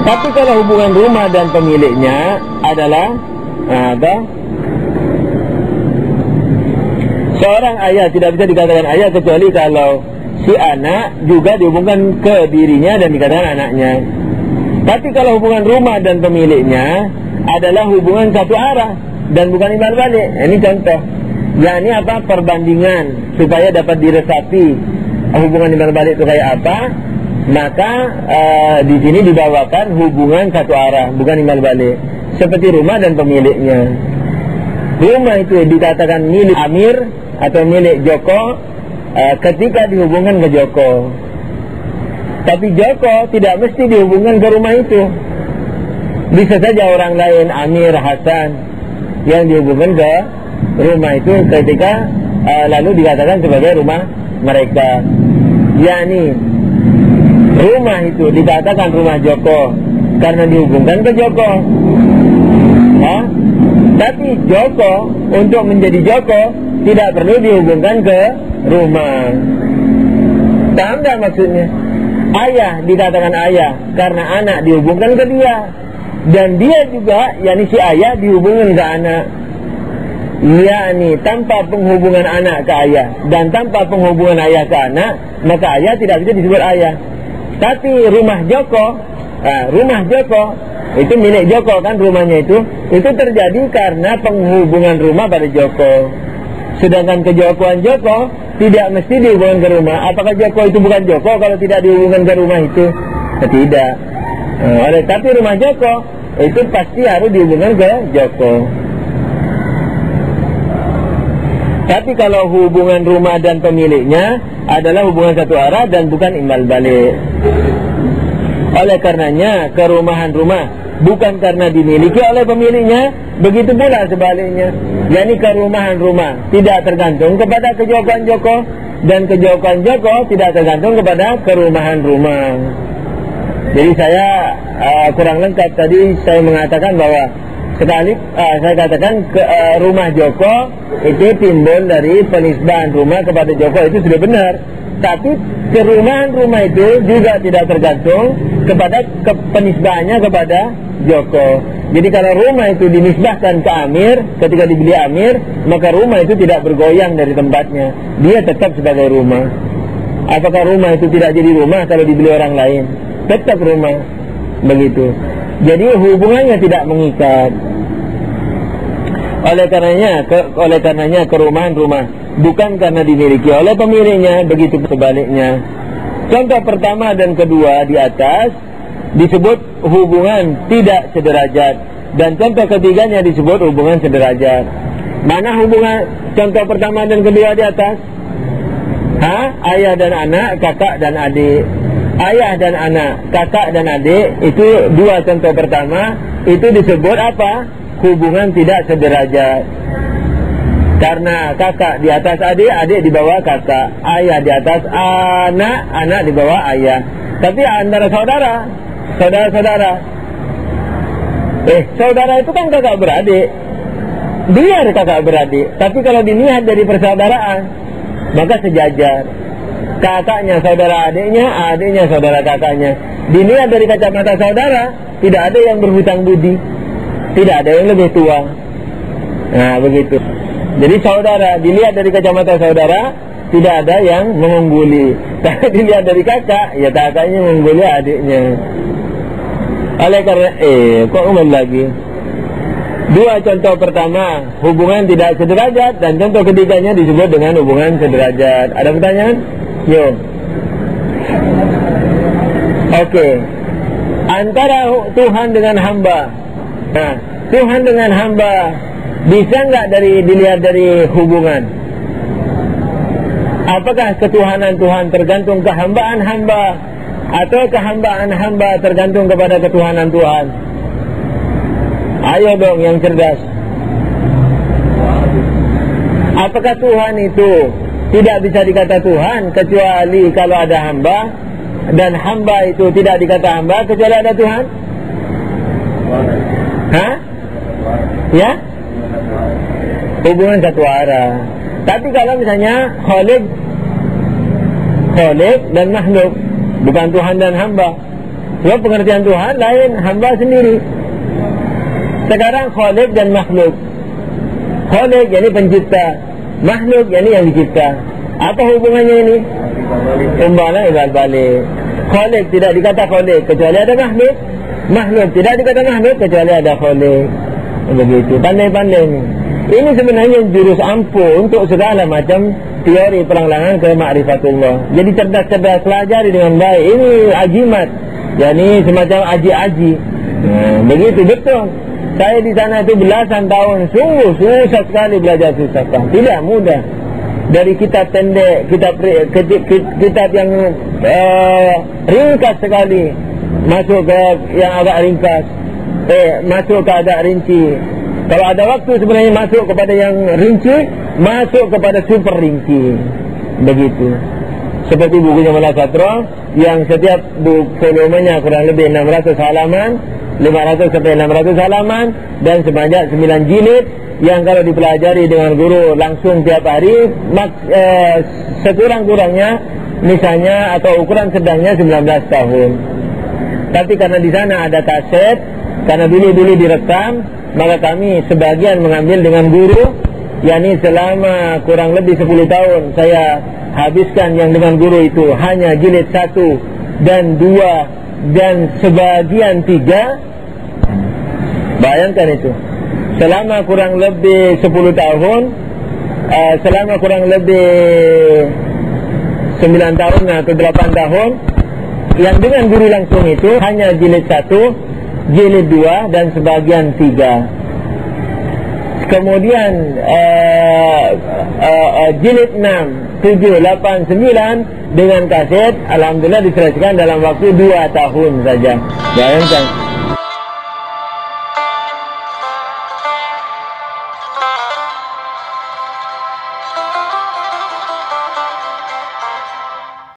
Tapi kalau hubungan rumah dan pemiliknya adalah seorang ayah, tidak bisa dikatakan ayah kecuali kalau si anak juga dihubungkan ke dirinya dan dikatakan anaknya. Tapi kalau hubungan rumah dan pemiliknya adalah hubungan satu arah dan bukan imbal balik. Ini contoh. Ya, ini apa? Perbandingan supaya dapat diresapi hubungan imbal balik itu kayak apa. Maka di sini dibawakan hubungan satu arah, bukan imbal balik. Seperti rumah dan pemiliknya. Rumah itu dikatakan milik Amir atau milik Joko ketika dihubungkan ke Joko. Tapi Joko tidak mesti dihubungkan ke rumah itu. Bisa saja orang lain, Amir, Hasan, yang dihubungkan ke rumah itu ketika lalu dikatakan sebagai rumah mereka. Yani rumah itu dikatakan rumah Joko karena dihubungkan ke Joko. Tapi Joko untuk menjadi Joko tidak perlu dihubungkan ke rumah. Paham tak maksudnya? Ayah dikatakan ayah karena anak dihubungkan ke dia, dan dia juga, yakni si ayah dihubungkan ke anak. Yakni tanpa penghubungan anak ke ayah dan tanpa penghubungan ayah ke anak, maka ayah tidak bisa disebut ayah. Tapi rumah Joko itu milik Joko kan, rumahnya itu terjadi karena penghubungan rumah pada Joko. Sedangkan kejokoan Joko tidak mesti dihubungkan ke rumah. Apakah Joko itu bukan Joko kalau tidak dihubungkan ke rumah itu? Tidak. Tapi rumah Joko itu pasti harus dihubungkan ke Joko. Tapi kalau hubungan rumah dan pemiliknya adalah hubungan satu arah dan bukan imbal balik. Oleh karenanya kerumahan rumah bukan karena dimiliki oleh pemiliknya, begitu pula sebaliknya. Yani kerumahan rumah tidak tergantung kepada kejokohan Joko, dan kejokohan Joko tidak tergantung kepada kerumahan rumah. Jadi saya kurang lengkap tadi saya mengatakan bahwa saya katakan rumah Joko itu timbul dari penisbahan rumah kepada Joko, itu sudah benar. Tapi kerumahan rumah itu juga tidak tergantung kepada penisbahannya kepada Joko. Jadi kalau rumah itu dinisbahkan ke Amir, ketika dibeli Amir, maka rumah itu tidak bergoyang dari tempatnya, dia tetap sebagai rumah. Apakah rumah itu tidak jadi rumah kalau dibeli orang lain? Tetap rumah, begitu. Jadi hubungannya tidak mengikat. Oleh karenanya kerumahan rumah bukan karena dimiliki oleh pemiliknya, begitu sebaliknya. Contoh pertama dan kedua di atas disebut hubungan tidak sederajat, dan contoh ketiganya disebut hubungan sederajat. Mana hubungan contoh pertama dan kedua di atas? Ayah dan anak, kakak dan adik. Ayah dan anak, kakak dan adik, itu dua contoh pertama. Itu disebut apa? Hubungan tidak sederajat. Karena kakak di atas adik, adik di bawah kakak, ayah di atas anak, anak di bawah ayah. Tapi antara saudara, saudara itu kan kakak beradik, biar kakak beradik. Tapi kalau dilihat dari persaudaraan, maka sejajar. Kakaknya saudara adiknya, adiknya saudara kakaknya. Dilihat dari kacamata saudara, tidak ada yang berhutang budi, tidak ada yang lebih tua. Nah begitu. Jadi saudara, dilihat dari kacamata saudara, tidak ada yang mengungguli. Tapi dilihat dari kakak, ya kakaknya mengungguli adiknya. Oleh karena kok umum lagi. Dua contoh pertama hubungan tidak sederajat, dan contoh ketiganya disebut dengan hubungan sederajat. Ada pertanyaan? Yo. Oke. Antara Tuhan dengan hamba. Nah, Tuhan dengan hamba bisa nggak dilihat dari hubungan? Apakah ketuhanan Tuhan tergantung kehambaan hamba, atau kehambaan hamba tergantung kepada ketuhanan Tuhan? Ayo dong yang cerdas. Apakah Tuhan itu tidak bisa dikata Tuhan kecuali kalau ada hamba, dan hamba itu tidak dikata hamba kecuali ada Tuhan? Ya? Hubungan satu arah. Tapi kalau misalnya Khalik dan makhluk, bukan Tuhan dan hamba, Sebab pengertian Tuhan lain, hamba sendiri. Sekarang khalik dan makhluk. Khalik yakni pencipta, makhluk yakni yang dicipta. Apa hubungannya ini? Umpamanya ibal balik. Khalik tidak dikata khalik kecuali ada makhluk. Makhluk tidak dikata makhluk kecuali ada khalik. Begitu, pandai-pandai ini. Ini sebenarnya jurus ampuh untuk segala macam teori peranglangan ke ma'rifatullah. Jadi cerdas-cerdas, pelajari dengan baik. Ini ajimat, yakni semacam aji-aji. Begitu, betul. Saya di sana itu belasan tahun, sungguh susah sekali belajar filsafat. Tidak mudah. Dari kitab pendek, kitab yang ringkas sekali, masuk ke yang agak ringkas, masuk ke agak rinci. Kalau ada waktu sebenarnya masuk kepada yang rinci, masuk kepada super rinci. Begitu. Seperti bukunya Mullah Sadra yang setiap volumenya kurang lebih 600 halaman, 500 sampai 600 halaman, dan sebanyak 9 jilid yang kalau dipelajari dengan guru langsung tiap hari, sekurang-kurangnya misalnya atau ukuran sedangnya 19 tahun. Tapi karena di sana ada kaset, karena dulu direkam, maka kami sebagian mengambil dengan guru, yakni selama kurang lebih 10 tahun saya habiskan yang dengan guru itu hanya jilid 1 dan 2 dan sebagian 3. Bayangkan itu. Selama kurang lebih 10 tahun, selama kurang lebih 9 tahun atau 8 tahun, yang dengan guru langsung itu hanya jilid 1, jilid 2 dan sebagian 3. Kemudian jilid 6, 7, 8, 9 dengan kaset, alhamdulillah diselesaikan dalam waktu 2 tahun saja. Bayangkan.